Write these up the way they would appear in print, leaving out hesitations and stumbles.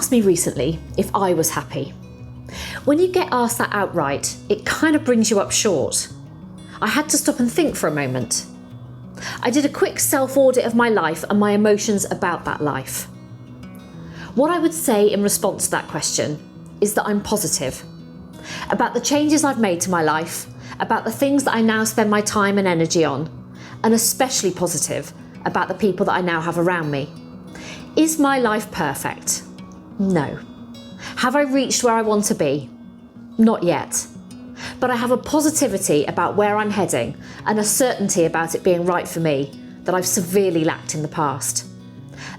asked me recently if I was happy. When you get asked that outright, it kind of brings you up short. I had to stop and think for a moment. I did a quick self-audit of my life and my emotions about that life. What I would say in response to that question is that I'm positive about the changes I've made to my life, about the things that I now spend my time and energy on, and especially positive about the people that I now have around me. Is my life perfect? No. Have I reached where I want to be? Not yet. But I have a positivity about where I'm heading and a certainty about it being right for me that I've severely lacked in the past.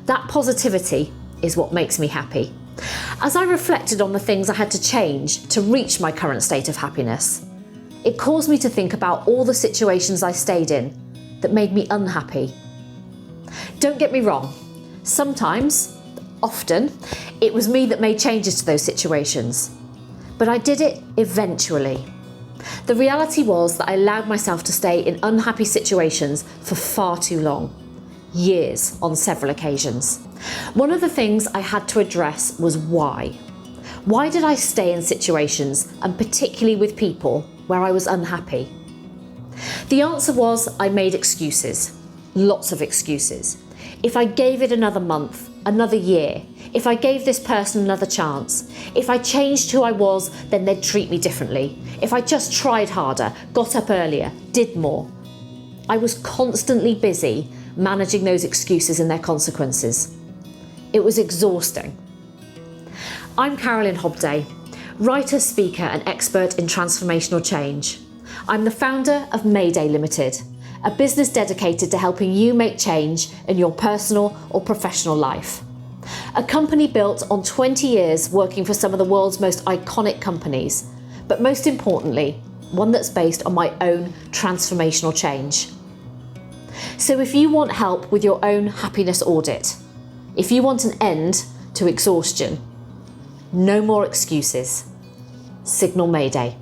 That positivity is what makes me happy. As I reflected on the things I had to change to reach my current state of happiness, it caused me to think about all the situations I stayed in that made me unhappy. Don't get me wrong, sometimes, often, it was me that made changes to those situations, but I did it eventually. The reality was that I allowed myself to stay in unhappy situations for far too long, years on several occasions. One of the things I had to address was why. Why did I stay in situations, and particularly with people, where I was unhappy? The answer was I made excuses, lots of excuses. If I gave it another month, another year, if I gave this person another chance, if I changed who I was, then they'd treat me differently. If I just tried harder, got up earlier, did more. I was constantly busy managing those excuses and their consequences. It was exhausting. I'm Carolyn Hobday, writer, speaker and expert in transformational change. I'm the founder of Mayday Limited, a business dedicated to helping you make change in your personal or professional life. A company built on 20 years working for some of the world's most iconic companies, but most importantly, one that's based on my own transformational change. So if you want help with your own happiness audit, if you want an end to exhaustion, no more excuses. Signal Mayday.